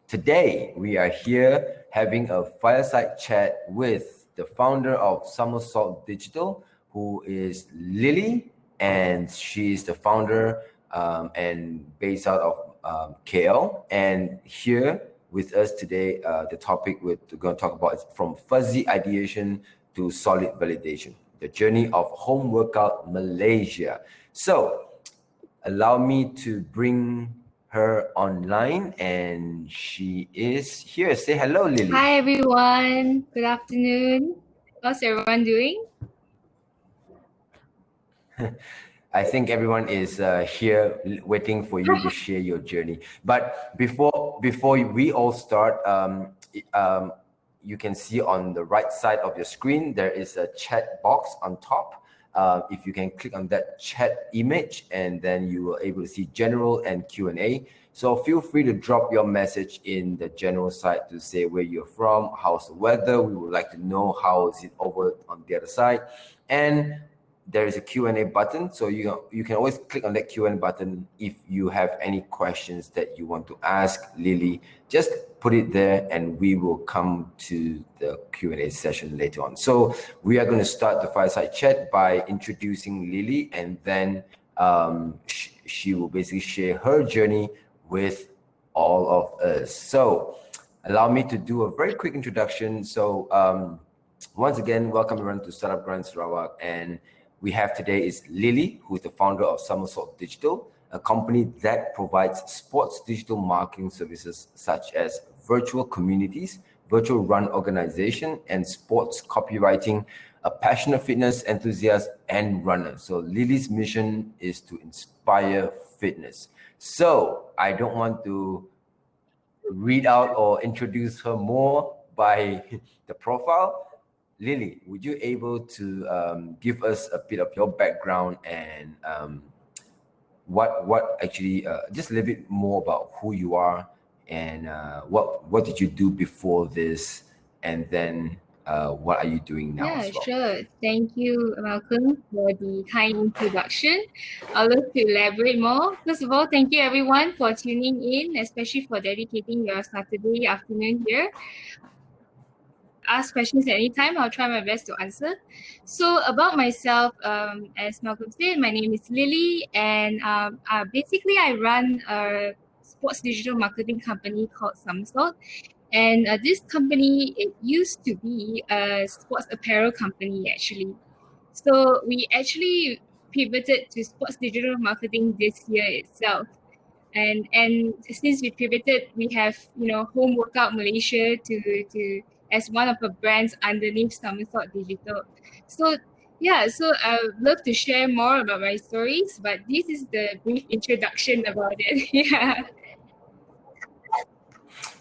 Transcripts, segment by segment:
Today, we are here having a fireside chat with the founder of Somersault Digital, who is Lily, and she's the founder and based out of KL. And here with us today, the topic we're going to talk about is from fuzzy ideation to solid validation, the journey of home workout Malaysia. So allow me to bring her online, and she is here. Say hello, Lily. Hi, everyone. Good afternoon. How's everyone doing? I think everyone is here waiting for you to share your journey. But before we all start, you can see on the right side of your screen, there is a chat box on top. If you can click on that chat image, and then you will able to see general and Q&A. So feel free to drop your message in the general side to say where you're from, how's the weather. We would like to know how is it over on the other side. And there is a Q&A button, so you can always click on that Q&A button if you have any questions that you want to ask Lily. Just put it there, and we will come to the Q&A session later on. So we are going to start the fireside chat by introducing Lily, and then she will basically share her journey with all of us. So allow me to do a very quick introduction. So once again, welcome everyone to Startup Grand Sarawak, and we have today is Lily, who is the founder of Somersault Digital, a company that provides sports digital marketing services such as virtual communities, virtual run organization, and sports copywriting, a passionate fitness enthusiast and runner. So Lily's mission is to inspire fitness. So I don't want to read out or introduce her more by the profile. Lily, would you able to give us a bit of your background and what actually just a little bit more about who you are and what did you do before this, and then what are you doing now? Yeah, as well? sure. Thank you, Malcolm, for the kind introduction. I'd love to elaborate more. First of all, thank you everyone for tuning in, especially for dedicating your Saturday afternoon here. Ask questions at any time. I'll try my best to answer. So about myself, as Malcolm said, my name is Lily, and basically I run a sports digital marketing company called Somersault. And this company, it used to be a sports apparel company actually. So we actually pivoted to sports digital marketing this year itself. And since we pivoted, we have Home Workout Malaysia to as one of the brands underneath Somersault Digital. So yeah, so I would love to share more about my stories, but this is the brief introduction about it. Yeah.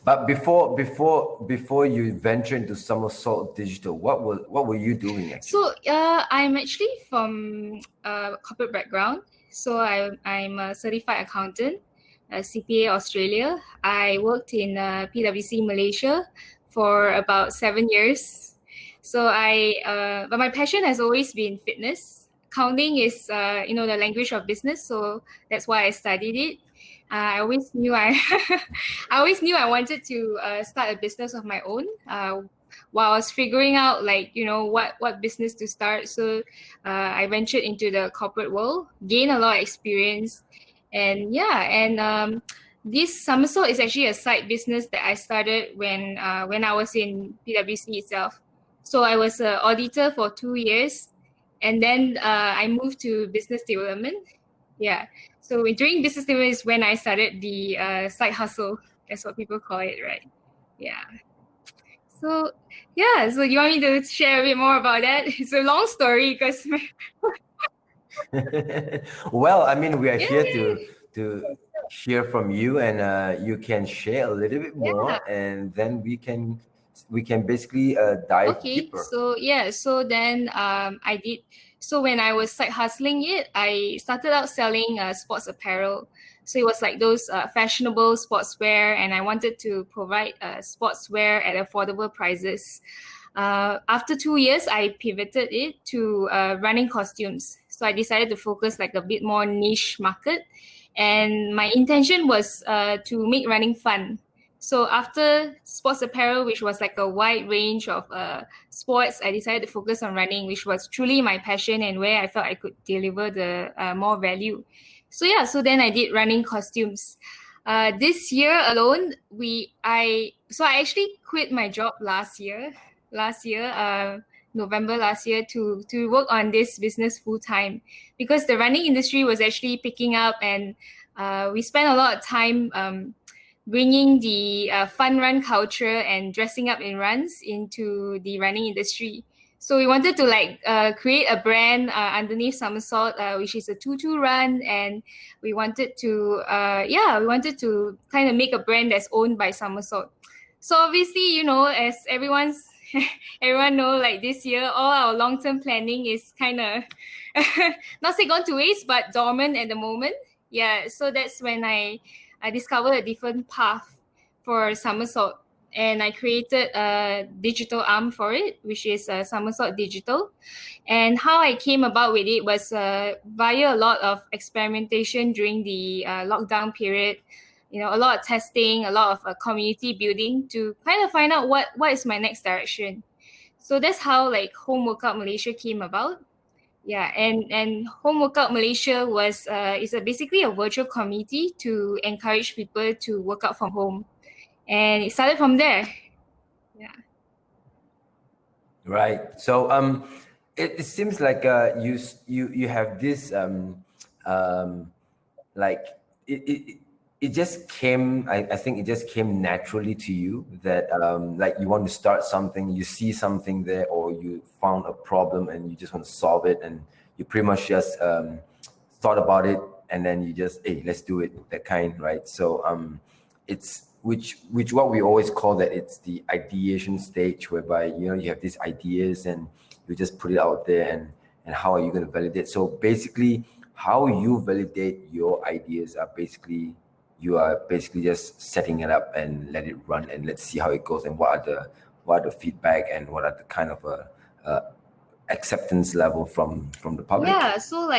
But before you venture into Somersault Digital, what were you doing actually? So I'm actually from a corporate background. So I'm a certified accountant, CPA Australia. I worked in PwC Malaysia for about 7 years. So but my passion has always been fitness. Accounting is the language of business, so that's why I studied it. I always knew I I wanted to start a business of my own. While I was figuring out what business to start, so I ventured into the corporate world, gained a lot of experience, and this Somersault is actually a side business that I started when I was in PwC itself. So I was an auditor for 2 years, and then I moved to business development. Yeah. So during business development is when I started the side hustle. That's what people call it, right? Yeah. So yeah, so you want me to share a bit more about that? It's a long story because well, I mean, we are here to hear from you, and you can share a little bit more, and then we can basically dive deeper. So then I did. So when I was side hustling it, I started out selling sports apparel. So it was like those fashionable sportswear, and I wanted to provide sportswear at affordable prices. After 2 years, I pivoted it to running costumes. So I decided to focus like a bit more niche market. And my intention was to make running fun. So after sports apparel, which was like a wide range of sports, I decided to focus on running, which was truly my passion and where I felt I could deliver the more value. So yeah, so then I did running costumes. This year alone, I actually quit my job last year, November last year, to work on this business full time, because the running industry was actually picking up, and we spent a lot of time bringing the fun run culture and dressing up in runs into the running industry. So we wanted to create a brand underneath Somersault, which is a tutu run, and we wanted to kind of make a brand that's owned by Somersault. So obviously, you know, as everyone know, like this year, all our long-term planning is kind of not say gone to waste, but dormant at the moment. Yeah, so that's when I discovered a different path for Somersault, and I created a digital arm for it, which is Somersault Digital. And how I came about with it was via a lot of experimentation during the lockdown period. You know, a lot of testing, a lot of community building to kind of find out what is my next direction. So that's how like Home Workout Malaysia came about. Yeah, and Home Workout Malaysia is basically a virtual community to encourage people to work out from home, and it started from there. Yeah. Right. So it seems like you have this like it just came. I think it just came naturally to you that like you want to start something, you see something there, or you found a problem and you just want to solve it, and you pretty much just thought about it, and then you just, hey, let's do it, that kind, right? So it's which what we always call that, it's the ideation stage, whereby you have these ideas and you just put it out there, and how are you going to validate? So basically, how you validate your ideas are basically just setting it up and let it run, and let's see how it goes, and what are the feedback, and what are the kind of acceptance level from the public. Yeah, so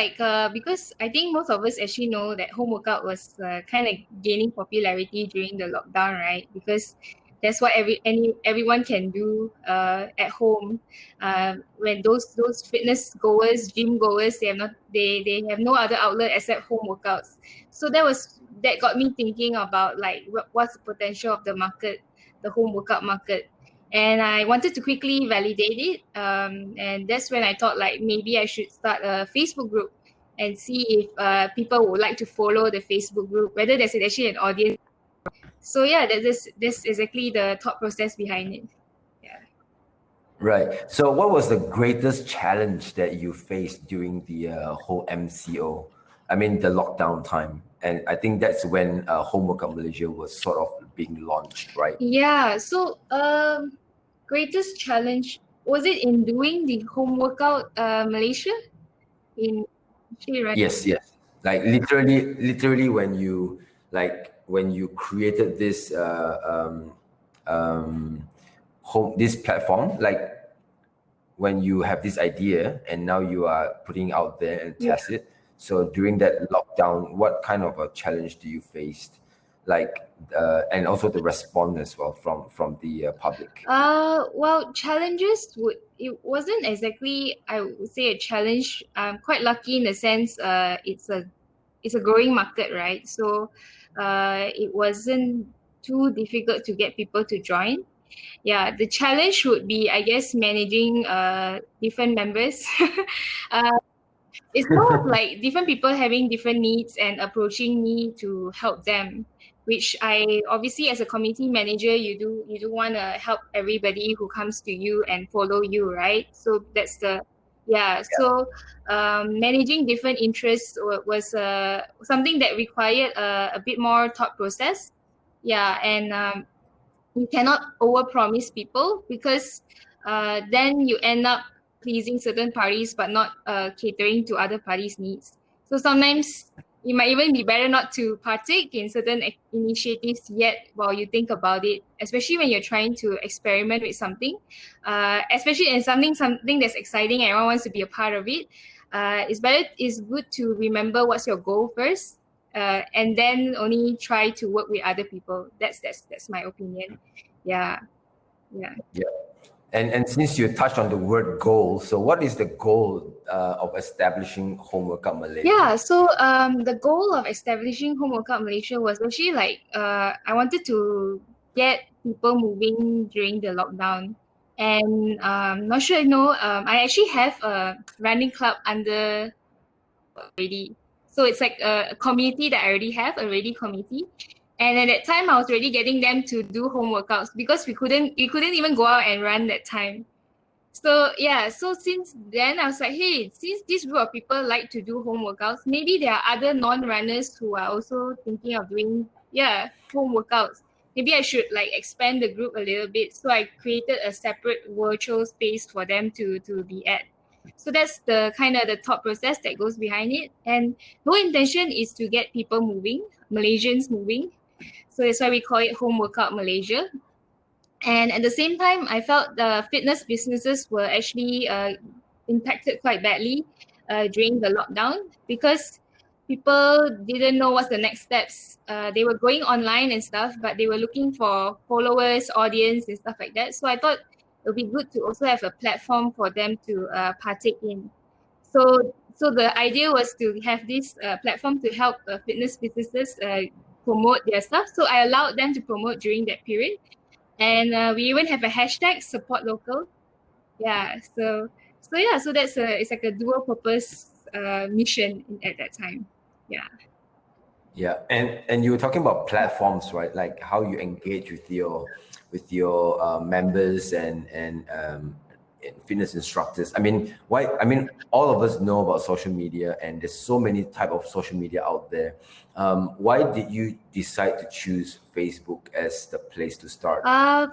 because I think most of us actually know that home workout was kind of gaining popularity during the lockdown, right? Because that's what everyone can do at home. When those fitness goers, gym goers, they have no other outlet except home workouts. So that got me thinking about like what's the potential of the market, the home workout market. And I wanted to quickly validate it. And that's when I thought like maybe I should start a Facebook group and see if people would like to follow the Facebook group, whether there's actually an audience. So yeah, that's exactly the thought process behind it. Yeah. Right. So what was the greatest challenge that you faced during the whole MCO? I mean, the lockdown time. And I think that's when Home Workout Malaysia was sort of being launched, right? Yeah. So greatest challenge, was it in doing the home workout Malaysia? In actually running? Yes. Like literally when you created this home this platform, like when you have this idea and now you are putting out there and test it. So during that lockdown, what kind of a challenge do you face? Like, and also the response as well from the public. Well, it wasn't exactly, I would say, a challenge. I'm quite lucky in the sense it's a growing market, right? So it wasn't too difficult to get people to join. Yeah, the challenge would be, I guess, managing different members. It's more of like different people having different needs and approaching me to help them, which I obviously, as a community manager, you do want to help everybody who comes to you and follow you, right? So that's so managing different interests was something that required a bit more thought process. Yeah, and you cannot overpromise people, because then you end up pleasing certain parties but not catering to other parties' needs. So sometimes it might even be better not to partake in certain initiatives yet while you think about it, especially when you're trying to experiment with something, especially in something that's exciting and everyone wants to be a part of it. It's good to remember what's your goal first. and then only try to work with other people. That's my opinion. Yeah. Yeah. And since you touched on the word goal, so what is the goal of establishing Home Workout Malaysia? Yeah, so the goal of establishing Home Workout Malaysia was actually like I wanted to get people moving during the lockdown. And not sure, I actually have a running club under already. So it's like a community that I already have, a ready community. And at that time, I was already getting them to do home workouts because we couldn't even go out and run that time. So yeah, so since then I was like, hey, since this group of people like to do home workouts, maybe there are other non-runners who are also thinking of doing home workouts. Maybe I should like expand the group a little bit. So I created a separate virtual space for them to be at. So that's the kind of the thought process that goes behind it. And no intention is to get people moving, Malaysians moving. So that's why we call it Home Workout Malaysia. And at the same time, I felt the fitness businesses were actually impacted quite badly during the lockdown because people didn't know what's the next steps. They were going online and stuff, but they were looking for followers, audience, and stuff like that. So I thought it would be good to also have a platform for them to partake in. So the idea was to have this platform to help fitness businesses promote their stuff. So I allowed them to promote during that period. And we even have a hashtag support local. Yeah, so that's it's like a dual purpose mission at that time. Yeah. Yeah, and you were talking about platforms, right? Like how you engage with your members and fitness instructors. I mean, why? I mean, all of us know about social media, and there's so many type of social media out there. Why did you decide to choose Facebook as the place to start?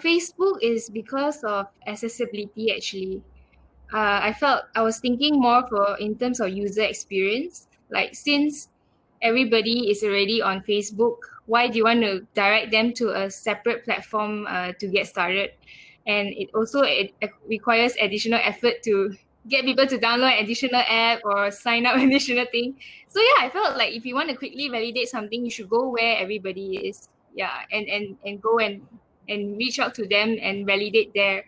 Facebook is because of accessibility actually. I felt I was thinking more in terms of user experience. Like since everybody is already on Facebook, why do you want to direct them to a separate platform to get started? And it requires additional effort to get people to download additional app or sign up additional thing. So yeah, I felt like if you want to quickly validate something, you should go where everybody is. Yeah, and go and reach out to them and validate there.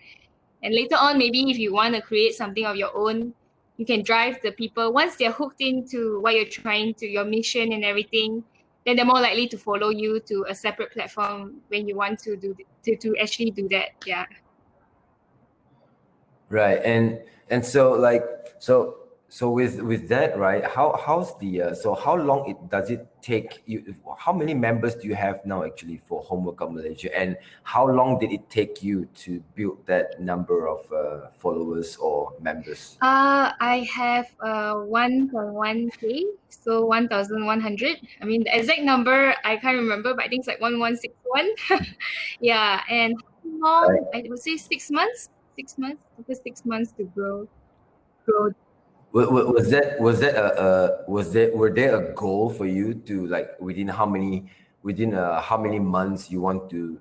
And later on, maybe if you want to create something of your own, you can drive the people. Once they're hooked into what you're trying to, your mission and everything, then they're more likely to follow you to a separate platform when you want to to actually do that. Yeah. Right, and so like so with that, right? How's the so how long does it take you? How many members do you have now actually for Home Workout Malaysia, and how long did it take you to build that number of followers or members? I have 1.1K, so 1,100. I mean, the exact number I can't remember, but I think it's like 1161. Yeah, and how long? I would say 6 months. 6 months. It took us 6 months to grow. Was that were there a goal for you to like within how many months you want to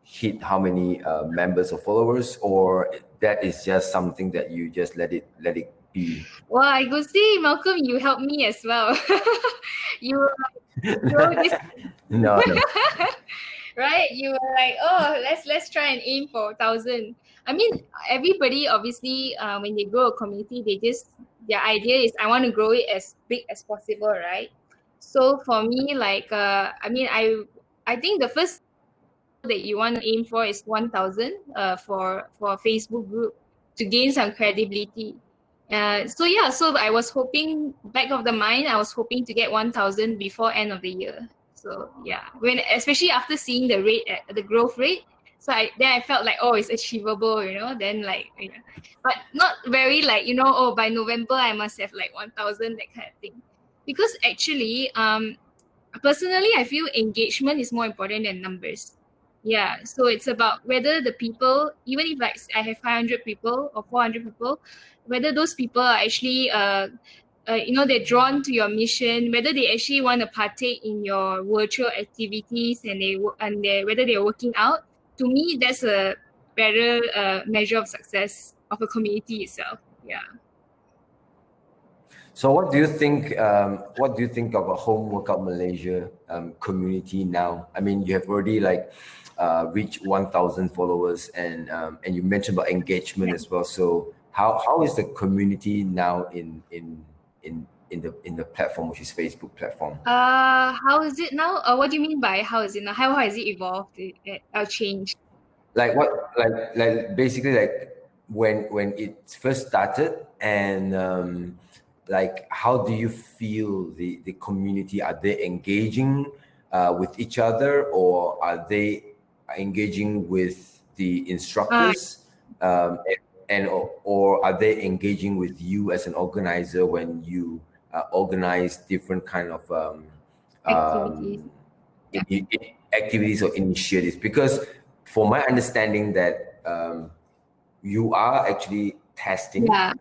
hit how many members or followers, or that is just something that you just let it be? Well, I could see Malcolm, you helped me as well. You were like, this No, no. right? You were like, oh, let's try and aim for 1,000. I mean, everybody obviously, when they grow a community, their idea is I want to grow it as big as possible, right? So for me, like, I mean, I think the first that you want to aim for is 1,000 for a Facebook group to gain some credibility. So I was hoping, back of the mind, I was hoping to get 1,000 before end of the year. So yeah, especially after seeing the growth rate, then I felt like, oh, it's achievable, Then like, but not very like, oh, by November I must have like 1,000, that kind of thing. Because actually, personally, I feel engagement is more important than numbers. Yeah, so it's about whether the people, even if like I have 500 people or 400 people, whether those people are actually they're drawn to your mission, whether they actually want to partake in your virtual activities and whether they're working out. To me, that's a better measure of success of a community itself. Yeah. So what do you think? What do you think of a Home Workout Malaysia community now? I mean, you have already like reached 1,000 followers, and you mentioned about engagement as well. So how is the community now in the platform, which is Facebook platform? How is it now? What do you mean by how is it now? How has it evolved or changed? Like what, like basically like when it first started, and like how do you feel the community? Are they engaging with each other, or are they engaging with the Uh, instructors, or are they engaging with you as an organizer when you organize different kind of Activities. Yeah. activities or initiatives? Because for my understanding that you are actually testing, Yeah.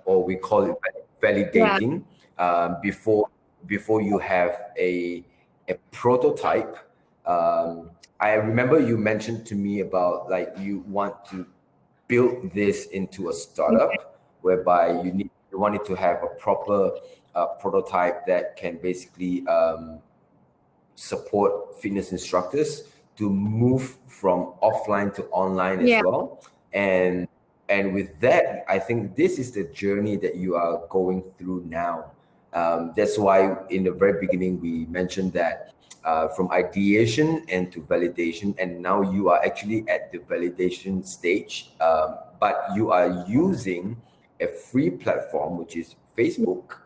or we call it Yeah. validating, before you have a prototype. I remember you mentioned to me about like you want to build this into a Yeah. startup, whereby you want it to have a proper prototype that can basically support fitness instructors to move from offline to online as Yeah. well. And with that, I think this is the journey that you are going through now. That's why in the very beginning we mentioned that from ideation and to validation, and now you are actually at the validation stage, but you are using a free platform, which is Facebook,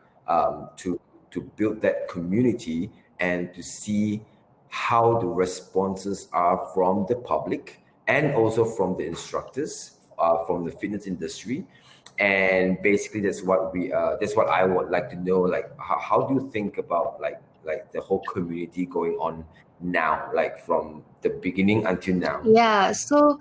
to build that community and to see how the responses are from the public and also from the instructors, from the fitness industry. And basically that's what I would like to know, like how do you think about like the whole community going on now, like from the beginning until now? Yeah, so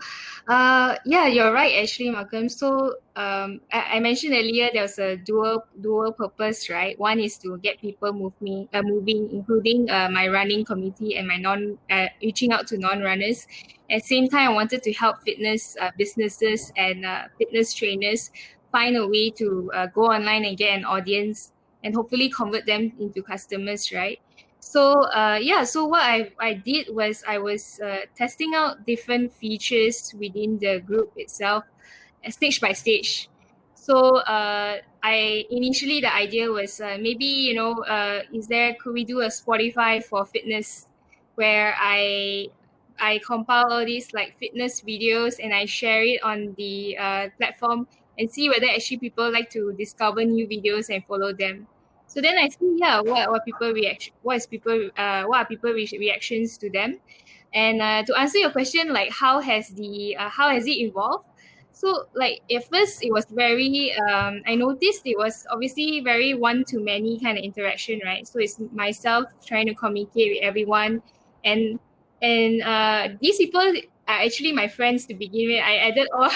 yeah, you're right actually, Malcolm. So I mentioned earlier there's a dual purpose, right? One is to get people moving, including my running community and my non reaching out to non-runners. At the same time, I wanted to help fitness businesses and fitness trainers find a way to go online and get an audience and hopefully convert them into customers, right? So yeah, so what I did was I was testing out different features within the group itself, stage by stage. So I initially the idea was maybe could we do a Spotify for fitness where I compile all these like fitness videos and I share it on the platform and see whether actually people like to discover new videos and follow them. So then I see, yeah, what people reaction, what are people reactions to them, and to answer your question, like how has it evolved? So like at first it was very I noticed it was obviously very one to many kind of interaction, right? So it's myself trying to communicate with everyone, and these people are actually my friends to begin with. I added all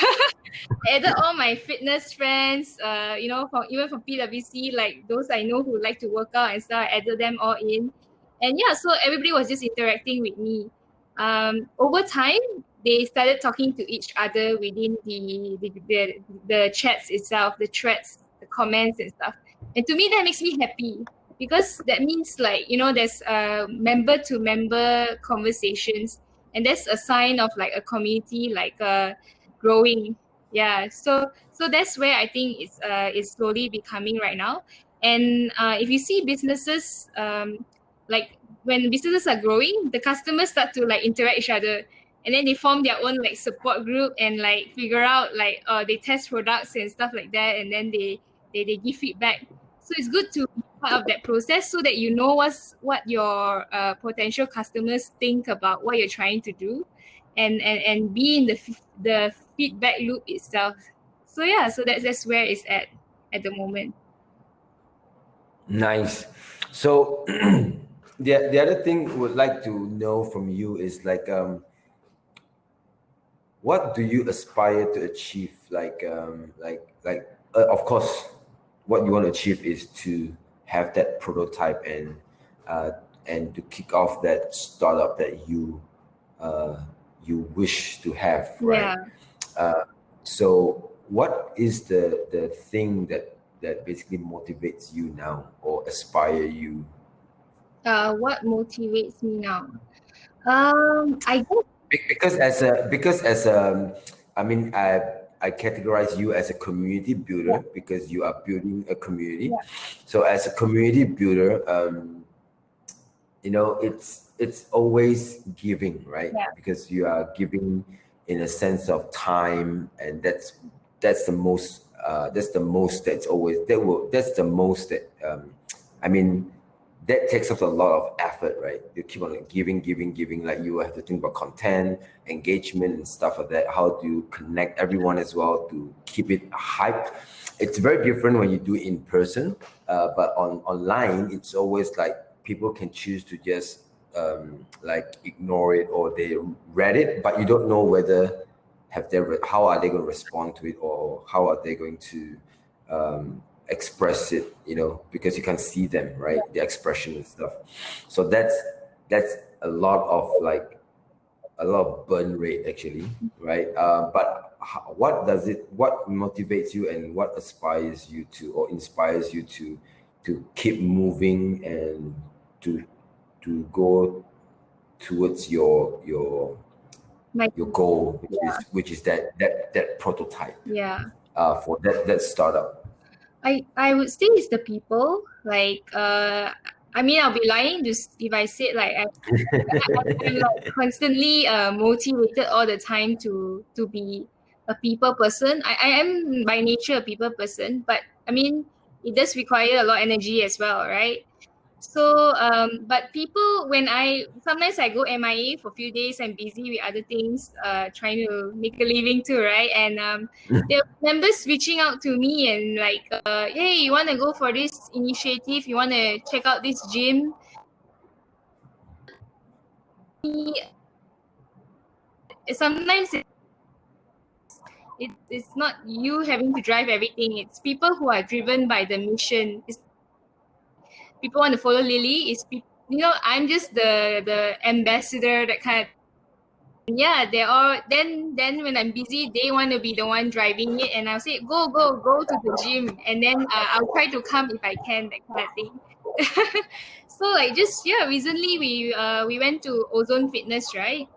added all my fitness friends, from even from PwC, like those I know who like to work out and stuff. I added them all in, and yeah, so everybody was just interacting with me. Over time, they started talking to each other within the chats itself, the threads, the comments and stuff. And to me, that makes me happy because that means like there's member to member conversations, and that's a sign of like a community like growing. Yeah, so that's where I think it's slowly becoming right now. And if you see businesses, like when businesses are growing, the customers start to like interact each other, and then they form their own like support group and like figure out like they test products and stuff like that, and then they give feedback. So it's good to be part of that process so that you know what your potential customers think about what you're trying to do, and be in the feedback loop itself. So yeah, so that's where it's at the moment. Nice. So the other thing would like to know from you is like what do you aspire to achieve, of course what you want to achieve is to have that prototype uh, and to kick off that startup that uh, you wish to have, right? Yeah. So what is the thing that basically motivates you now or inspire you? What motivates me now? I guess Because I mean, I categorize you as a community builder because you are building a community. yeah, So as a community builder, it's always giving, right? yeah, Because you are giving in a sense of time, and that's the most that's always that's the most that I mean, that takes up a lot of effort, right? You keep on giving. Like you have to think about content, engagement, and stuff like that. How do you connect everyone as well to keep it hype? It's very different when you do it in person, but online, it's always like people can choose to just like ignore it, or they read it, but you don't know whether how are they going to respond to it, or how are they going to express it, because you can see them, right? The expression and stuff. So that's a lot of burn rate actually, right? But what motivates you, and what inspires you to keep moving, and to go towards my your goal, yeah, which is that prototype yeah. for that startup. I would say it's the people. Like, I mean, I'll be lying if I said like I'm like constantly motivated all the time to be a people person. I am by nature a people person, but I mean, it does require a lot of energy as well, right? So, but people, when sometimes I go MIA for a few days, I'm busy with other things, trying to make a living too, right? And there are members reaching out to me and like, hey, you want to go for this initiative? You want to check out this gym? Sometimes it's not you having to drive everything. It's people who are driven by the mission. People want to follow Lily. I'm just the ambassador, that kind of. Yeah, they all then when I'm busy, they want to be the one driving it, and I'll say go to the gym, and then I'll try to come if I can, that kind of thing. So like just recently we went to Ozone Fitness, right?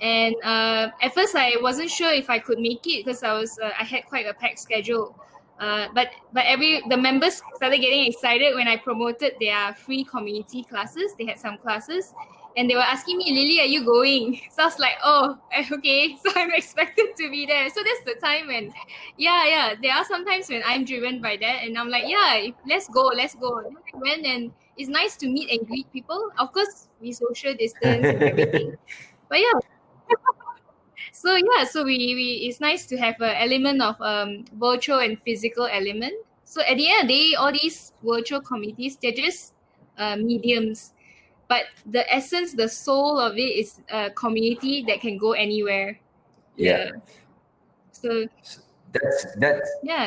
And at first I wasn't sure if I could make it because I had quite a packed schedule. But the members started getting excited when I promoted their free community classes. They had some classes, and they were asking me, Lily, are you going? So I was like, oh, okay. So I'm expected to be there. So that's the time when, there are some times when I'm driven by that, and I'm like, let's go. Then I went, and it's nice to meet and greet people. Of course, we social distance and everything. But so we it's nice to have an element of virtual and physical element. So at the end of the day, all these virtual communities, they're just mediums, but the essence, the soul of it is a community that can go anywhere. Yeah. So That's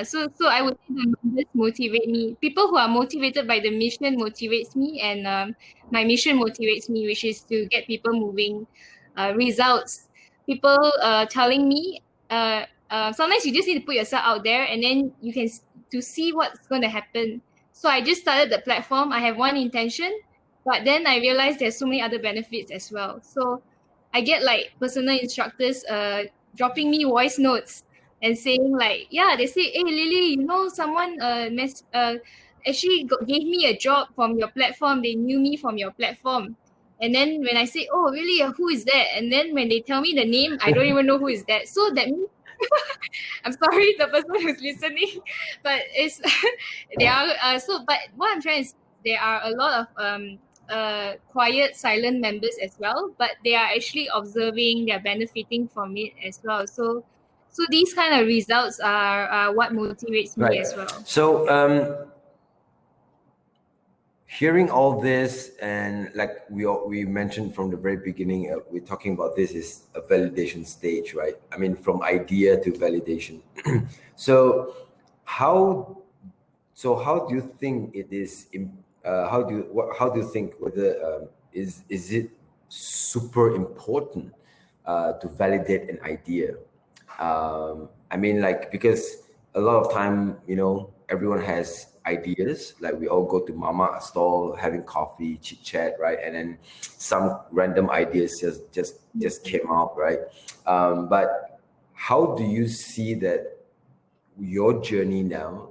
so I would say the members motivate me. People who are motivated by the mission motivates me, and my mission motivates me, which is to get people moving. Results. People telling me. Sometimes you just need to put yourself out there, and then you can to see what's going to happen. So I just started the platform. I have one intention, but then I realized there's so many other benefits as well. So I get like personal instructors dropping me voice notes and saying like, they say, hey Lily, someone actually gave me a job from your platform. They knew me from your platform. And then when I say, oh really, who is that? And then when they tell me the name, I don't even know who is that. So that means I'm sorry, the person who's listening, but it's they are but what I'm trying to say, there are a lot of quiet, silent members as well, but they are actually observing, they're benefiting from it as well. So these kind of results are what motivates me right. as well. So hearing all this, and like we mentioned from the very beginning, we're talking about this is a validation stage, right? I mean, from idea to validation. so how how do you think it is how do you think whether is it super important to validate an idea? I mean, like, because a lot of time, everyone has ideas. Like we all go to mama stall, having coffee, chit chat, right? And then some random ideas just came out, right? But how do you see that your journey now,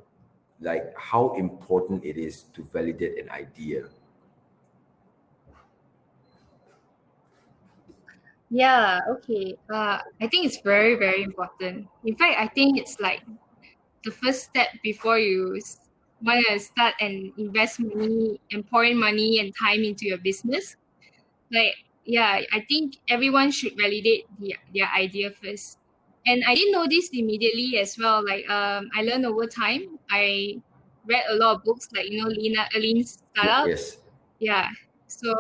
like how important it is to validate an idea? Yeah, okay. I think it's very, very important. In fact, I think it's like the first step before you want to start and invest money and pour in money and time into your business. Like, yeah, I think everyone should validate their idea first. And I didn't know this immediately as well. Like, I learned over time. I read a lot of books, like, Lean Startup. Yes. Yeah. So,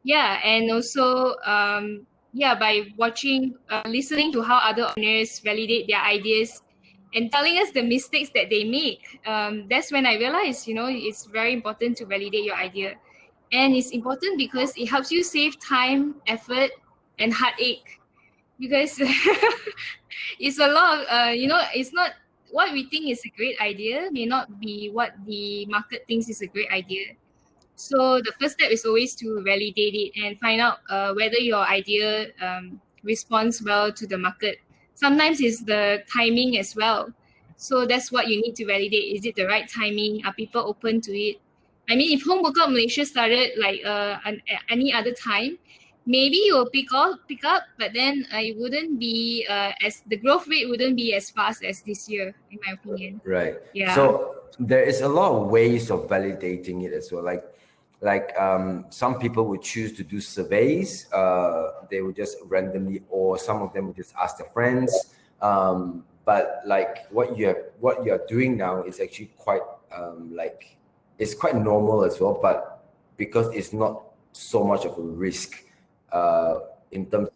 yeah, and also, by watching, listening to how other owners validate their ideas and telling us the mistakes that they make. That's when I realized, it's very important to validate your idea. And it's important because it helps you save time, effort, and heartache. Because it's a lot of, it's not what we think is a great idea, may not be what the market thinks is a great idea. So the first step is always to validate it and find out whether your idea responds well to the market. Sometimes it's the timing as well. So that's what you need to validate. Is it the right timing? Are people open to it? I mean, if Home Workout Malaysia started like any other time, maybe it will pick up, but then it wouldn't be as the growth rate wouldn't be as fast as this year, in my opinion. Right. Yeah. So there is a lot of ways of validating it as well. Like some people would choose to do surveys. They would just randomly, or some of them would just ask their friends. But like what you're doing now is actually quite like it's quite normal as well. But because it's not so much of a risk in terms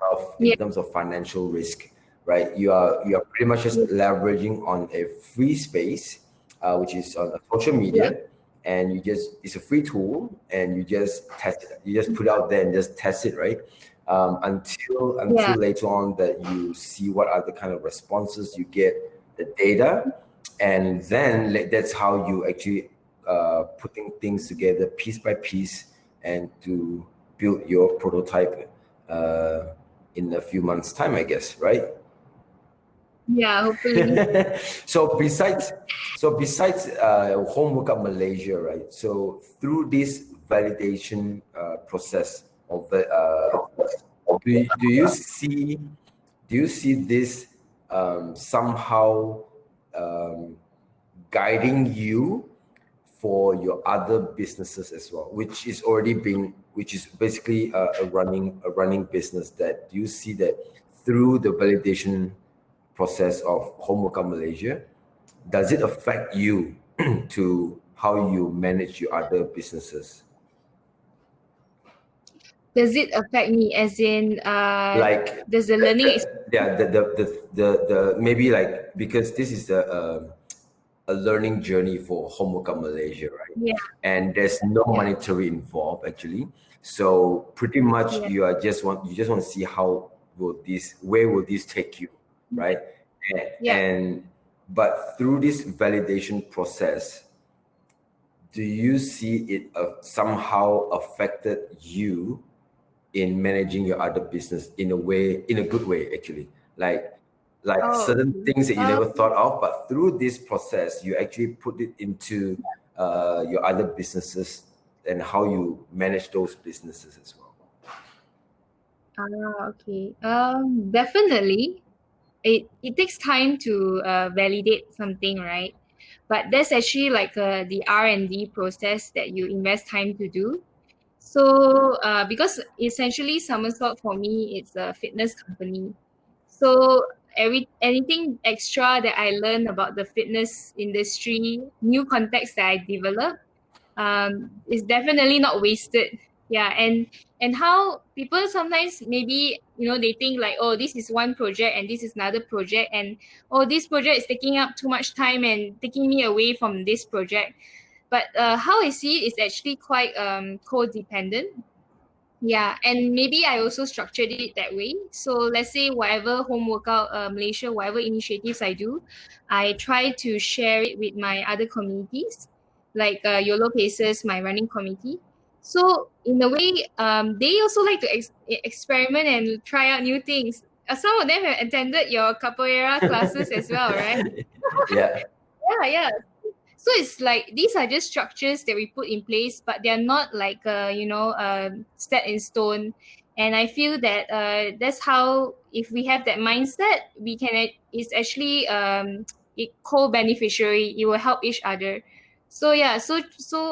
of financial risk, right? You are pretty much just leveraging on a free space, which is on social media, and it's a free tool, and you just test it. You just put it out there and just test it, right? Until later on that you see what are the kind of responses you get, the data, and then that's how you actually putting things together piece by piece and to build your prototype in a few months' time, I guess, right? Yeah, hopefully. So besides Home Workout Malaysia, right? So through this validation process of the, do you see this somehow guiding you for your other businesses as well, which is basically a running business? That you see that through the validation process of Home Workout Malaysia, does it affect you to how you manage your other businesses? Does it affect me as in Like does the learning yeah, the maybe like, because this is a learning journey for Home Workout Malaysia, right? Yeah. And there's no monetary involved actually. So pretty much you just want to see where will this take you, right? But through this validation process, do you see it somehow affected you in managing your other business in a good way, actually? Like certain things that you never thought of, but through this process, you actually put it into your other businesses and how you manage those businesses as well. Okay. Definitely. It takes time to validate something, right? But that's actually like the R&D process that you invest time to do. So because essentially Somersault for me, it's a fitness company. So anything extra that I learn about the fitness industry, new context that I develop, is definitely not wasted. Yeah, and how people sometimes maybe they think like, oh, this is one project and this is another project, and oh, this project is taking up too much time and taking me away from this project. But how I see it is actually quite codependent. Yeah, and maybe I also structured it that way. So let's say whatever home workout Malaysia, whatever initiatives I do, I try to share it with my other communities, like YOLO Paces, my running committee. So in a way, they also like to experiment and try out new things. Some of them have attended your capoeira classes as well, right? Yeah. Yeah. So it's like these are just structures that we put in place, but they're not like set in stone. And I feel that that's how, if we have that mindset, we can. It's actually it co-beneficiary. It will help each other. So yeah, so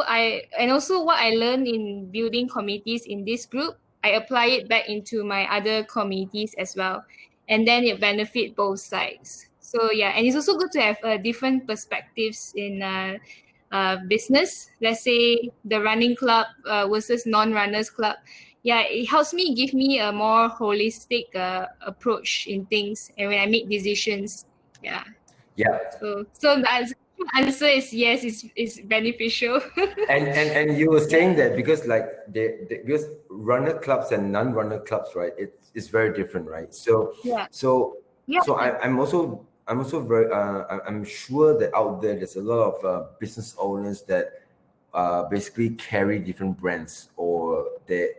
I, and also what I learned in building communities in this group, I apply it back into my other communities as well, and then it benefit both sides. So yeah, and it's also good to have different perspectives in business. Let's say the running club versus non-runners club. Yeah, it helps me, give me a more holistic approach in things, and when I make decisions. Yeah. Yeah. So the answer is yes, it's beneficial. And you were saying that because like because runner clubs and non-runner clubs, right? It's very different, right? So Yeah. so Yeah. so I'm also very I'm sure that out there there's a lot of business owners that basically carry different brands, or they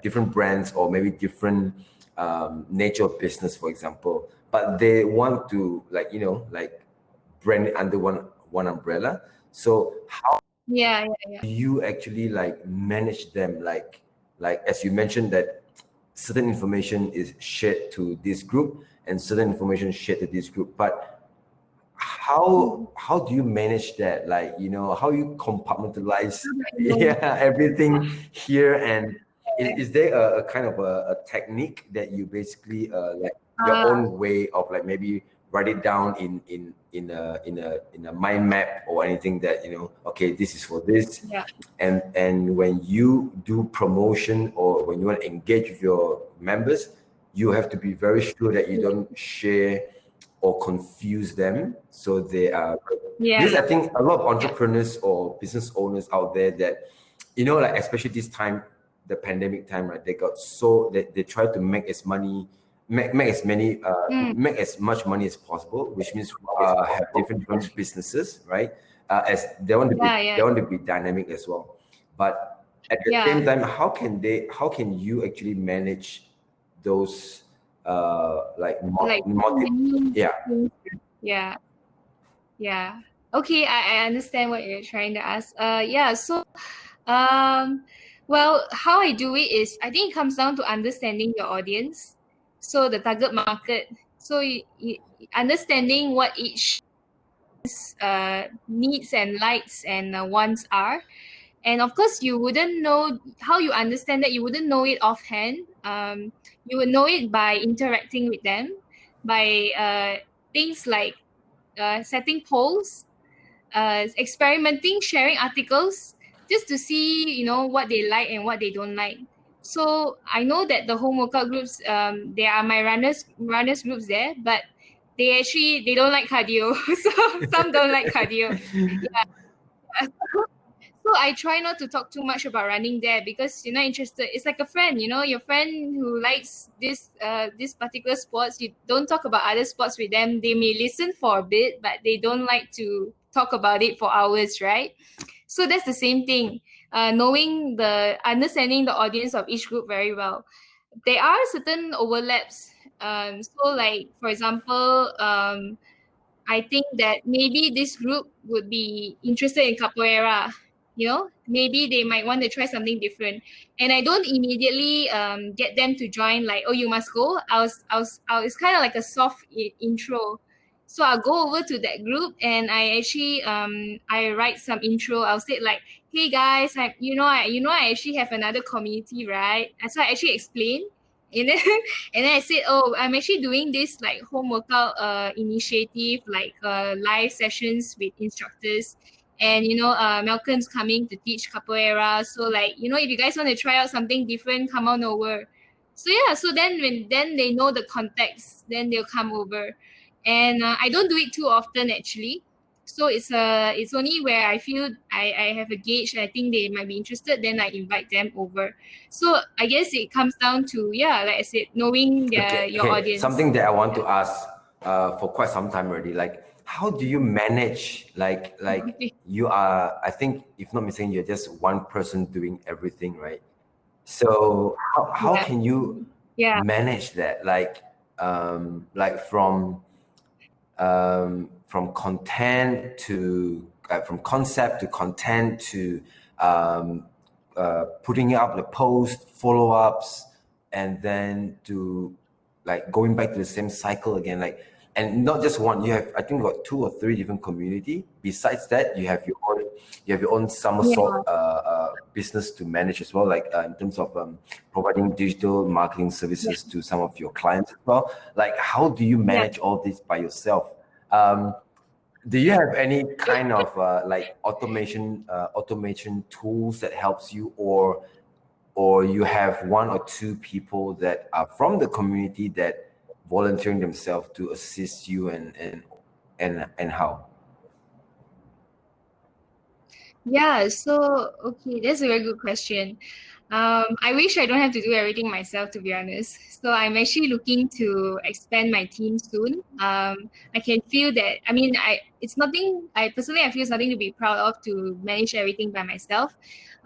different brands, or maybe different nature of business, for example, but they want to, like, like brand it under one umbrella. So how Yeah. do you actually like manage them, like as you mentioned that certain information is shared to this group and certain information is shared to this group, but how do you manage that, like, how you compartmentalize Yeah. yeah, everything here, and is there a kind of a technique that you basically like your Uh, own way of, like, maybe write it down in a mind map or anything, that okay, this is for this, yeah. and when you do promotion or when you want to engage with your members, you have to be very sure that you don't share or confuse them, so they are, Yeah. because I think a lot of Yeah. entrepreneurs or business owners out there that, like, especially this time, the pandemic time, right, they got so they try to make as money make as many Mm. make as much money as possible, which means have different businesses, right? As they want to be, Yeah. dynamic as well, but at the same Yeah. time, how can you actually manage those like Like yeah. yeah. Yeah. Okay, I understand what you're trying to ask. Yeah, so um well, how I do it is, I think it comes down to understanding your audience. So the target market. So understanding what each needs and likes and wants are. And of course, you wouldn't know how you understand that. You wouldn't know it offhand. You would know it by interacting with them, by things like setting polls, experimenting, sharing articles, just to see, what they like and what they don't like. So I know that the home workout groups, there are my runners groups there, but they don't like cardio. So some don't like cardio. Yeah. So I try not to talk too much about running there, because you're not interested. It's like a friend, your friend who likes this particular sports. You don't talk about other sports with them. They may listen for a bit, but they don't like to talk about it for hours, right? So that's the same thing. Understanding the audience of each group very well. There are certain overlaps. So like, for example, I think that maybe this group would be interested in capoeira. Maybe they might want to try something different, and I don't immediately get them to join. Like, oh, you must go. It's kind of like a soft intro. So I'll go over to that group, and I actually I write some intro. I'll say like, hey guys, I actually have another community, right? And so I actually explain, and then and then I said, oh, I'm actually doing this like home workout initiative, like live sessions with instructors. And Malcolm's coming to teach capoeira. So like, if you guys want to try out something different, come on over. So yeah, so then they know the context, then they'll come over. And I don't do it too often actually. So it's only where I feel I have a gauge, I think they might be interested, then I invite them over. So I guess it comes down to, yeah, like I said, knowing your audience. Something that I want to ask for quite some time already, like how do you manage, like you are, I think if not mistaken, you're just one person doing everything, right? So how Yeah. can you Yeah. manage that, like from content to from concept to content to putting up the post, follow-ups, and then to like going back to the same cycle again, like, and not just one, you have, I think, got 2 or 3 different community. Besides that, you have your own somersault business to manage as well, like in terms of providing digital marketing services to some of your clients as well. Like, how do you manage all this by yourself? Do you have any kind of like automation tools that helps you, or you have 1 or 2 people that are from the community that volunteering themselves to assist you, and how? Yeah, so okay, that's a very good question. I wish I don't have to do everything myself, to be honest. So I'm actually looking to expand my team soon. I can feel that. I mean, it's nothing. I personally, I feel it's nothing to be proud of to manage everything by myself.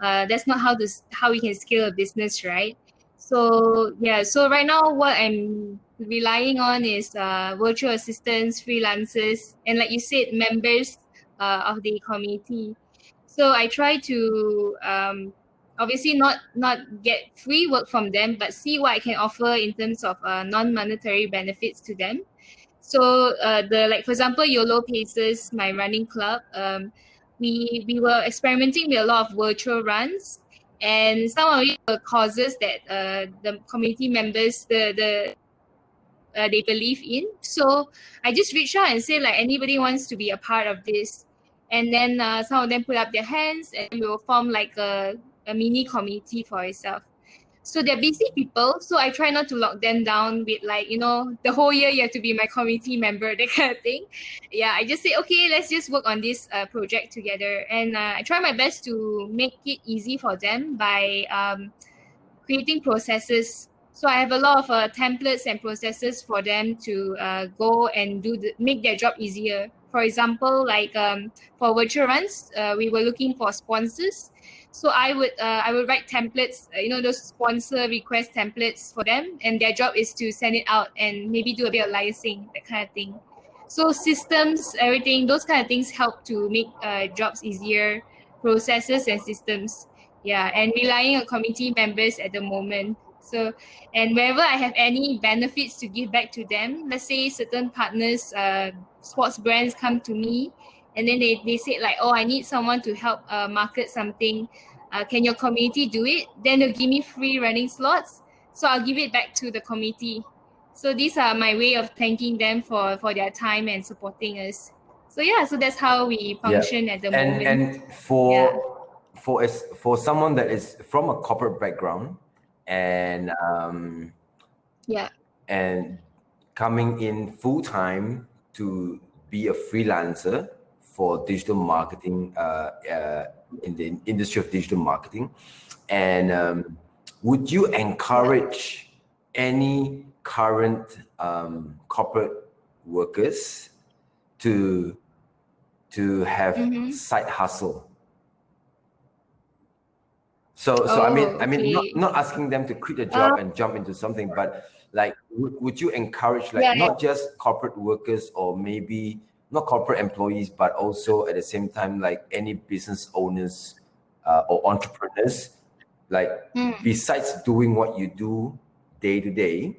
That's not how we can scale a business, right? So yeah, so right now what I'm relying on is virtual assistants, freelancers, and like you said, members of the community. So I try to obviously not get free work from them, but see what I can offer in terms of non-monetary benefits to them. So the like for example, YOLO Paces, my running club, we were experimenting with a lot of virtual runs, and some of it were causes that the community members they believe in. So I just reached out and said like anybody wants to be a part of this, and then some of them put up their hands, and we will form like a mini community for itself. So they're busy people, so I try not to lock them down with like, the whole year you have to be my community member, that kind of thing. Yeah, I just say, okay, let's just work on this project together. And I try my best to make it easy for them by creating processes. So I have a lot of templates and processes for them to go and make their job easier. For example, like for virtual runs, we were looking for sponsors. So I would write templates, those sponsor request templates for them, and their job is to send it out and maybe do a bit of liaising, that kind of thing. So systems, everything, those kind of things help to make jobs easier, processes and systems. Yeah, and relying on community members at the moment. So, and wherever I have any benefits to give back to them, let's say certain partners, sports brands come to me, and then they say like, oh, I need someone to help market something. Can your community do it? Then they'll give me free running slots. So I'll give it back to the community. So these are my way of thanking them for their time and supporting us. So yeah, so that's how we function at the moment. And for someone that is from a corporate background and yeah. and coming in full time to be a freelancer for digital marketing in the industry of digital marketing, and would you encourage any current corporate workers to have side hustle? So I mean, not asking them to quit a job and jump into something, but like, would you encourage not just corporate workers, or maybe not corporate employees, but also at the same time, like any business owners or entrepreneurs, like besides doing what you do day to day,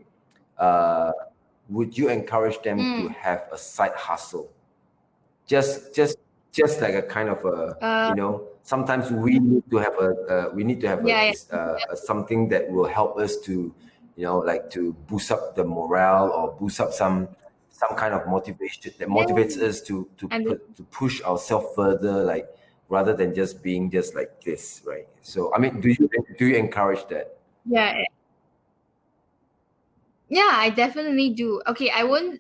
would you encourage them to have a side hustle? Just like a kind of a, sometimes we need to have something that will help us to, like to boost up the morale or boost up some kind of motivation that motivates us to push ourselves further, like rather than just being just like this, right? So I mean, do you encourage that? Yeah. Yeah, I definitely do. Okay, I will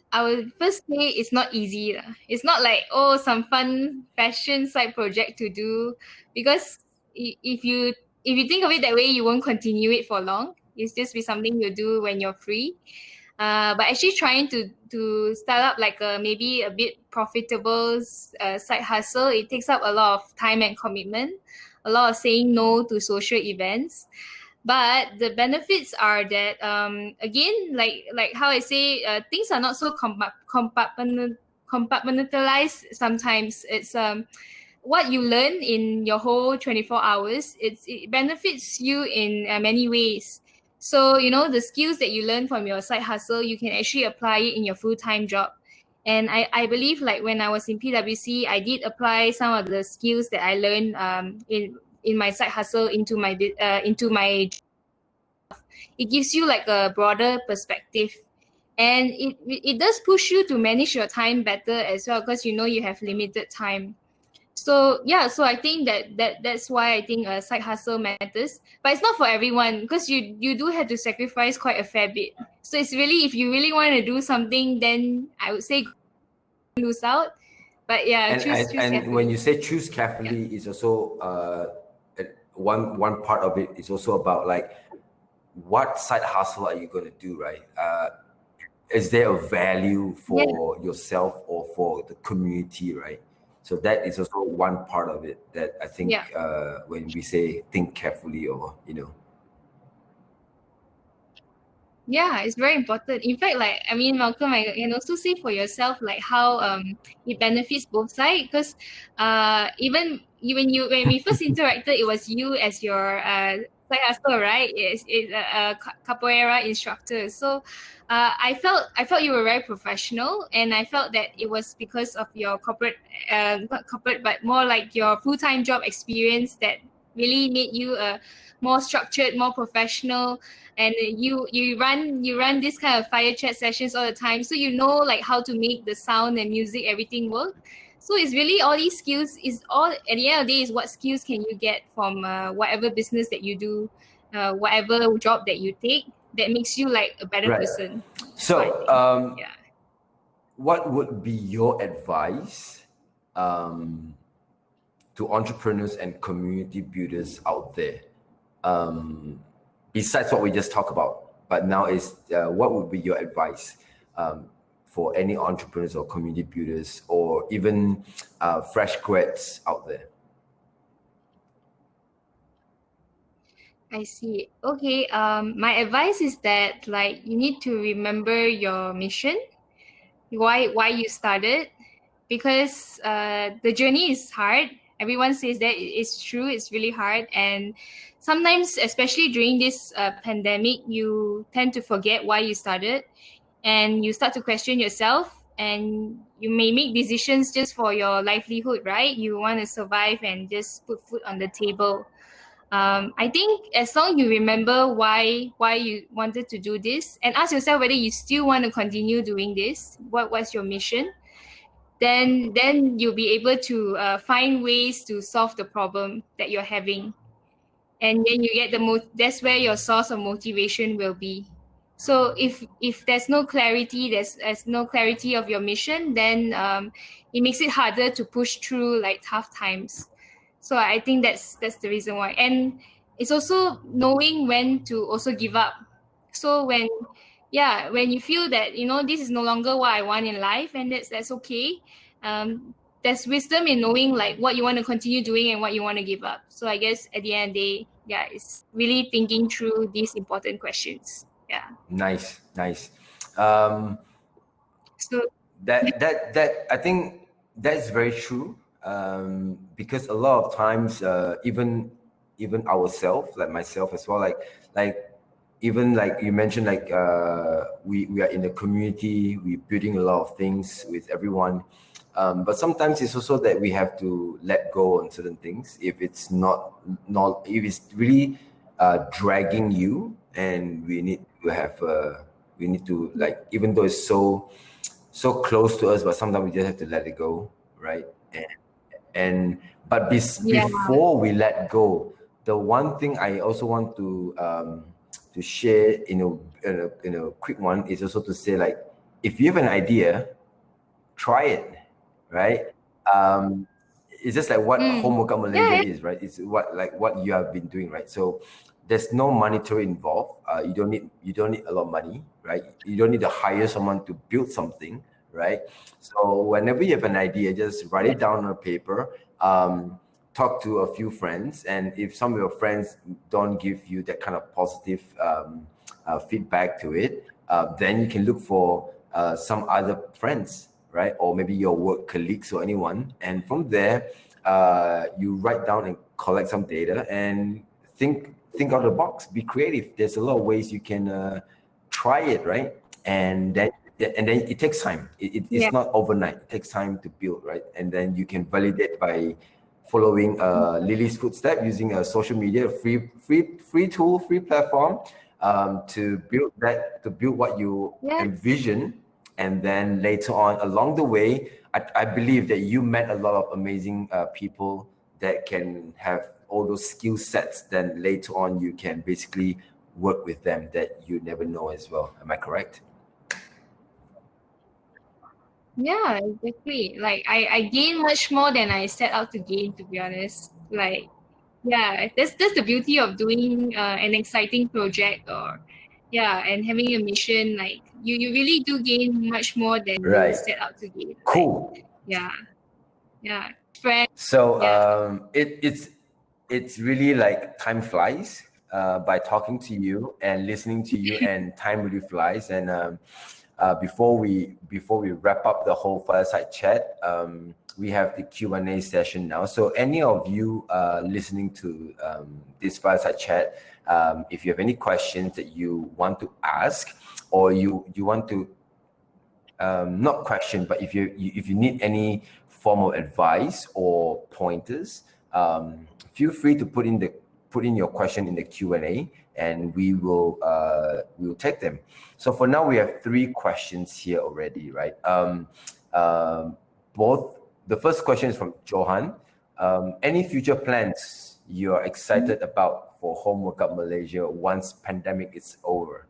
first say it's not easy lah. It's not like, oh, some fun fashion side project to do, because if you think of it that way, you won't continue it for long. It's just be something you do when you're free. But actually trying to start up like a maybe a bit profitable side hustle, it takes up a lot of time and commitment, a lot of saying no to social events. But the benefits are that again, like how I say, things are not so compartmentalized. Sometimes it's what you learn in your whole 24 hours, it benefits you in many ways. So the skills that you learn from your side hustle, you can actually apply it in your full-time job. And I believe, like when I was in PwC, I did apply some of the skills that I learned in my side hustle into my. It gives you like a broader perspective, and it does push you to manage your time better as well, because you have limited time. So yeah, so I think that's why I think a side hustle matters, but it's not for everyone, because you do have to sacrifice quite a fair bit. So it's really, if you really want to do something, then I would say lose out. But yeah, choose And when carefully. you say choose Yeah. carefully, is also one part of it is also about like what side hustle are you going to do, right? Is there a value Yeah. for yourself or for the community, right? So that is also one part of it that I Yeah. think when we say think carefully, or Yeah, it's very important. In fact, like I mean, Malcolm, I can also say for yourself, like how it benefits both sides. Because even when we first interacted, it was you as your side hustle, right? It's a capoeira instructor. So I felt you were very professional, and I felt that it was because of your corporate, not corporate, but more like your full-time job experience that really made you a more structured, more professional. And you run this kind of fire chat sessions all the time, so like how to make the sound and music, everything work. So it's really all these skills, is all at the end of the day, is what skills can you get from whatever business that you do, whatever job that you take, that makes you like a better right. person. That's what I So think. Yeah. what would be your advice um, to entrepreneurs and community builders out there, besides what we just talked about? But now is what would be your advice for any entrepreneurs or community builders, or even fresh grads out there? I see. Okay. My advice is that, like, you need to remember your mission, why you started, because the journey is hard. Everyone says that, it's true. It's really hard, and sometimes, especially during this pandemic, you tend to forget why you started, and you start to question yourself, and you may make decisions just for your livelihood, right? You want to survive and just put food on the table. I think as long you remember why you wanted to do this, and ask yourself whether you still want to continue doing this, what's your mission, then you'll be able to find ways to solve the problem that you're having, and then you get that's where your source of motivation will be. So if there's no clarity, there's no clarity of your mission, then it makes it harder to push through like tough times. So I think that's the reason why. And it's also knowing when to also give up. So when you feel that this is no longer what I want in life, and that's okay. um there's wisdom in knowing like what you want to continue doing and what you want to give up. So I guess at the end of the day, yeah, it's really thinking through these important questions. Yeah. Nice, nice. Um, So that I think that is very true, because a lot of times even ourselves, like myself as well, like even like you mentioned, like we are in the community, we're building a lot of things with everyone, but sometimes it's also that we have to let go on certain things if it's not if it's really dragging you, and we need to, yeah, like, even though it's so close to us, but sometimes we just have to let it go, right? And but yeah, before we let go, the one thing I also want to to share in a quick one is also to say, like, if you have an idea, try it, right? It's just like what Home Workout Malaysia is, right? It's what you have been doing, right? So there's no monetary involved. You don't need a lot of money, right? You don't need to hire someone to build something, right? So whenever you have an idea, just write it down on paper. Talk to a few friends, and if some of your friends don't give you that kind of positive feedback to it, then you can look for some other friends, right? Or maybe your work colleagues or anyone. And from there, you write down and collect some data and think out of the box, be creative. There's a lot of ways you can try it, right? And then it takes time. It's not overnight. It takes time to build, right? And then you can validate by following Lily's footstep, using a social media, free tool, free platform, to build what you envision. And then later on, along the way, I believe that you met a lot of amazing people that can have all those skill sets. Then later on, you can basically work with them that you never know as well. Am I correct? Yeah, exactly. Like I gain much more than I set out to gain, to be honest. Like, yeah, that's the beauty of doing an exciting project, or and having a mission. Like you really do gain much more than you Right. set out to gain. Cool. Like, yeah. Friends. So it's really like time flies by talking to you and listening to you, and time really flies. And before we wrap up the whole fireside chat, we have the Q&A session now. So any of you listening to this fireside chat, if you have any questions that you want to ask, or you want to not question, but if you need any form of advice or pointers, feel free to put in your question in the Q&A, and we will take them. So for now, we have 3 questions here already, right? The first question is from Johan. Any future plans you are excited about for Home Workout Malaysia once pandemic is over?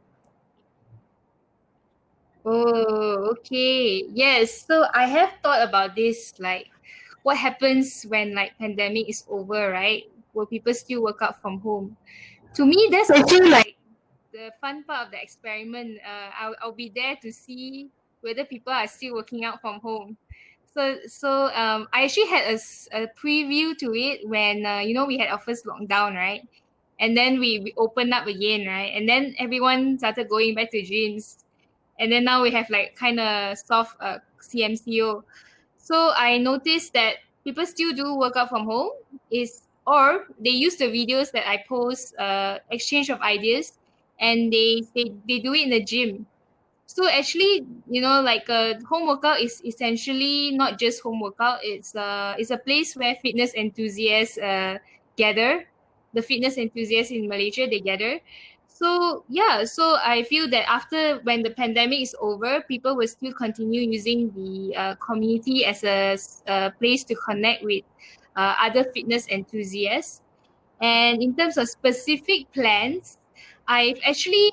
Oh, okay. Yes. So I have thought about this, like what happens when like pandemic is over, right? Will people still work out from home? To me, that's actually like the fun part of the experiment. I'll be there to see whether people are still working out from home. So I actually had a preview to it when we had our first lockdown, right? And then we opened up again, right? And then everyone started going back to gyms, and then now we have like kind of soft CMCO. So I noticed that people still do work out from home, or they use the videos that I post, exchange of ideas, and they do it in the gym. So actually, like a home workout is essentially not just home workout. It's a place where fitness enthusiasts gather. The fitness enthusiasts in Malaysia, they gather. So yeah, so I feel that after when the pandemic is over, people will still continue using the community as a place to connect with other fitness enthusiasts. And in terms of specific plans, I've actually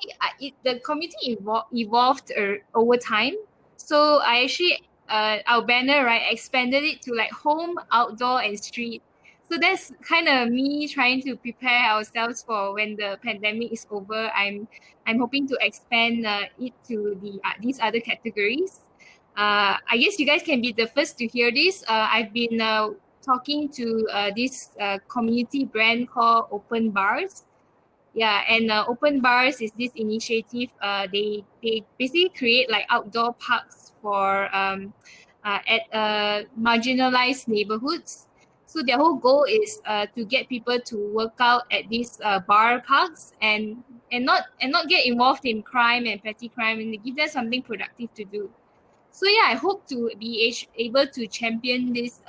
the community evolved over time. So I actually our banner, right, expanded it to like home, outdoor, and street. So that's kind of me trying to prepare ourselves for when the pandemic is over. I'm hoping to expand it to these other categories. I guess you guys can be the first to hear this. I've been talking to this community brand called Open Bars. Yeah, and Open Bars is this initiative. They basically create like outdoor parks for at marginalized neighborhoods. So their whole goal is to get people to work out at these bar parks, and not get involved in crime and petty crime, and give them something productive to do. So yeah, I hope to be able to champion this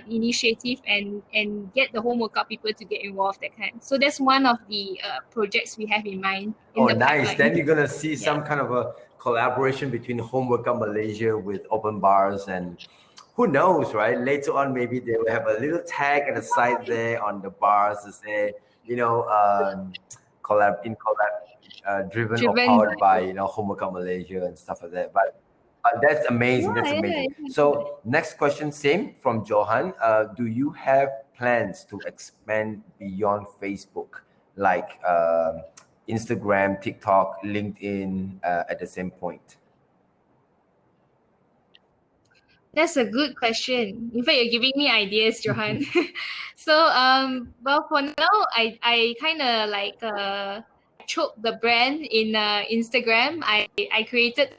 initiative, and get the home workout people to get involved, that kind. So that's one of the projects we have in mind in the nice. pipeline. Then you're gonna see some kind of a collaboration between Home Workout Malaysia with Open Bars, and who knows, right? Later on, maybe they will have a little tag at the side there on the bars to say, driven or Driven powered by by- Home Workout Malaysia and stuff like that. But that's amazing. That's Yeah, amazing. yeah. So next question, same from Johan. Do you have plans to expand beyond Facebook, like Instagram, TikTok, LinkedIn, at the same point? That's a good question. In fact, you're giving me ideas, Johan. So, well, for now, I kind of like choke the brand in Instagram. I created,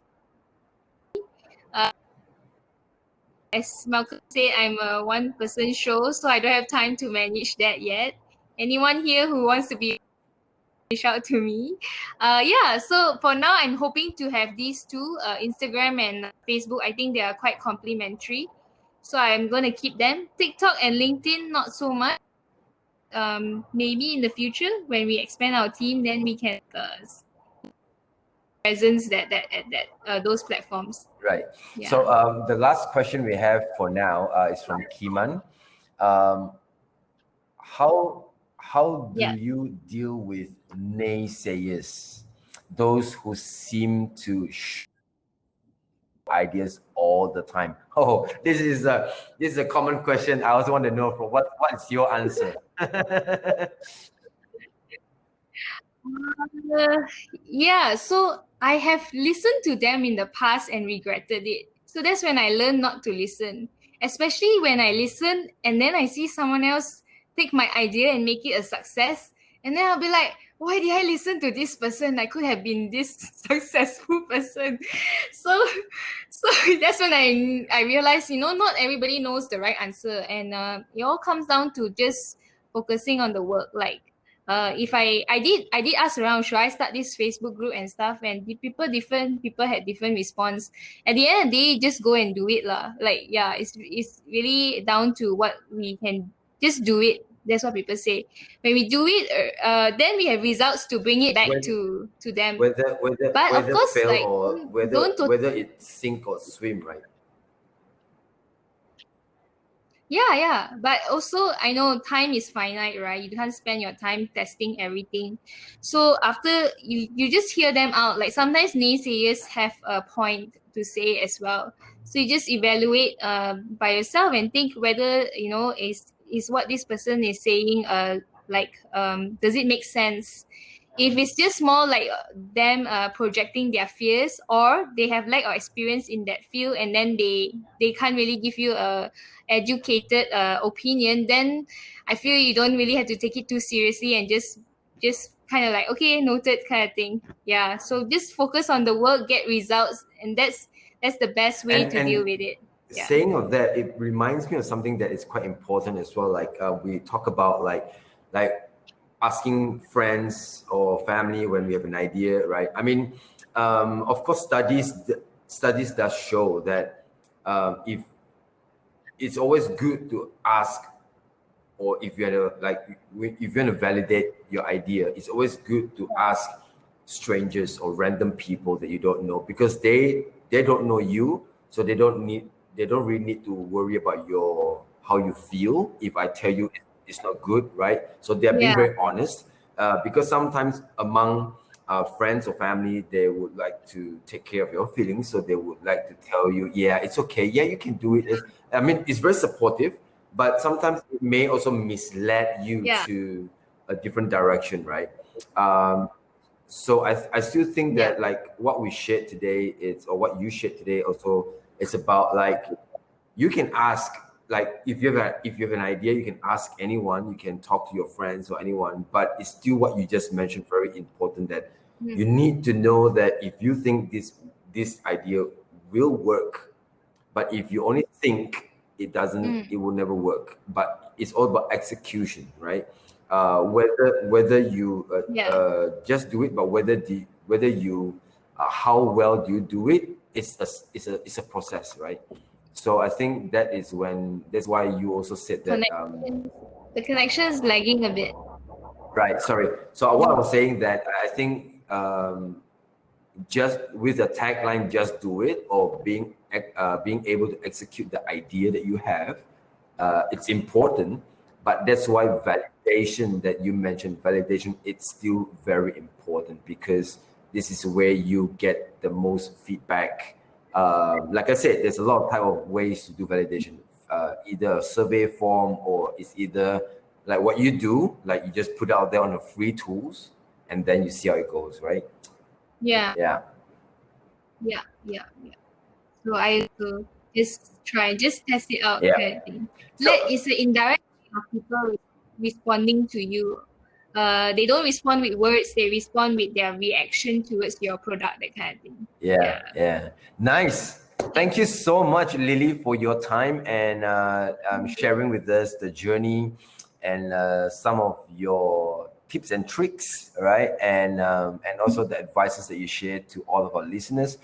as Malcolm said, I'm a one-person show, so I don't have time to manage that yet. Anyone here who wants to be, reach out to me. Yeah, so for now, I'm hoping to have these two, Instagram and Facebook. I think they are quite complementary. So I'm going to keep them. TikTok and LinkedIn, not so much. Maybe in the future, when we expand our team, then we can presence that those platforms. Right. Yeah. So the last question we have for now is from Kiman. How do Yeah. you deal with naysayers, those who seem to ideas all the time? Oh, this is a common question. I also want to know from what's your answer? Yeah, so I have listened to them in the past and regretted it. So that's when I learned not to listen, especially when I listen and then I see someone else take my idea and make it a success. And then I'll be like, why did I listen to this person? I could have been this successful person. So so that's when I realized, not everybody knows the right answer. And it all comes down to just focusing on the work. Like, if I did ask around, should I start this Facebook group and stuff, and different people had different response. At the end of the day, just go and do it lah. Like, yeah, it's really down to what we can just do it. That's what people say. When we do it, then we have results to bring it back to them. Whether But of course, fail like, or don't whether it sink or swim, right? Yeah. But also, I know time is finite, right? You can't spend your time testing everything. So after you just hear them out. Like, sometimes naysayers have a point to say as well. So you just evaluate by yourself and think whether is what this person is saying does it make sense? If it's just more like them projecting their fears, or they have lack of experience in that field, and then they can't really give you a educated opinion, then I feel you don't really have to take it too seriously and just kind of like, okay, noted, kind of thing. Yeah, so just focus on the work, get results, and that's the best way to deal with it. Yeah. Saying of that, it reminds me of something that is quite important as well. Like we talk about like asking friends or family when we have an idea, right? I mean, of course, studies does show that if it's always good to ask, or if you want to validate your idea, it's always good to ask strangers or random people that you don't know, because they don't know you, so they don't really need to worry about how you feel if I tell you it's not good, right? So they're being very honest, because sometimes among friends or family, they would like to take care of your feelings, so they would like to tell you, yeah, it's okay, yeah, you can do it. I mean, it's very supportive, but sometimes it may also mislead you to a different direction, right? So I still think that like what we shared today or what you shared today also, it's about like, you can ask, like if you have an idea, you can ask anyone, you can talk to your friends or anyone, but it's still what you just mentioned, very important, that you need to know that if you think this idea will work, but if you only think it doesn't, it will never work. But it's all about execution, right? Whether you just do it, but whether you how well do you do it, it's a process, right? So I think that's why you also said that the connection is lagging a bit. right, sorry. So what I was saying, that I think just with the tagline, just do it, or being able to execute the idea that you have, it's important. But that's why validation that you mentioned, validation, it's still very important, because this is where you get the most feedback. Like I said, there's a lot of type of ways to do validation. Either a survey form, or it's either like what you do, like you just put it out there on the free tools, and then you see how it goes, right? Yeah. Yeah. So I just test it out, Yeah. kind of thing. So, It's an indirect way of people responding to you. They don't respond with words; they respond with their reaction towards your product, that kind of thing. yeah. Nice. Thank you so much, Lily, for your time and sharing with us the journey and some of your tips and tricks, right? And also the advices that you shared to all of our listeners.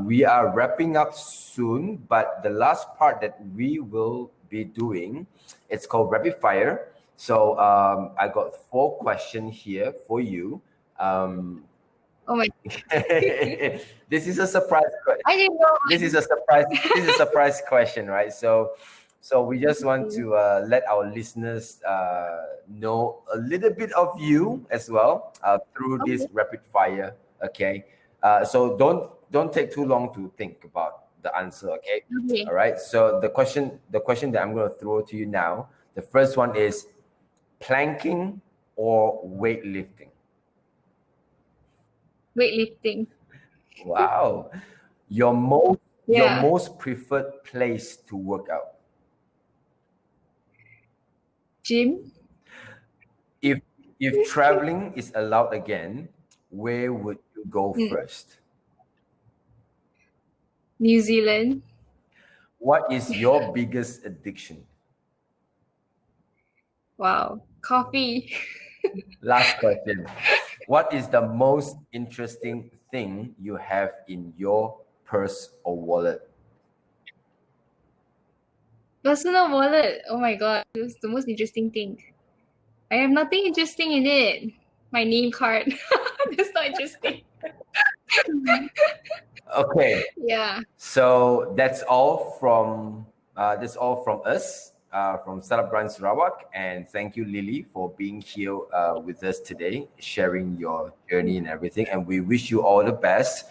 We are wrapping up soon, but the last part that we will be doing, it's called rapid fire. So I got 4 questions here for you. Oh my! This is a surprise question. I didn't know. This is a surprise. This is a surprise question, right? So we just want to let our listeners know a little bit of you as well through this rapid fire. Okay. So don't take too long to think about the answer. Okay. Okay. All right. So the question that I'm going to throw to you now. The first one is planking or weightlifting. Weightlifting. Wow. Your most preferred place to work out. Gym. If traveling is allowed again, where would you go first? New Zealand. What is your biggest addiction? Wow. Coffee. Last question. What is the most interesting thing you have in your purse or wallet? Personal wallet. Oh my god, it was the most interesting thing. I have nothing interesting in it. My name card. That's not interesting. Okay. Yeah. So that's all from us from Startup Brand Sarawak, and thank you, Lily, for being here with us today, sharing your journey and everything. And we wish you all the best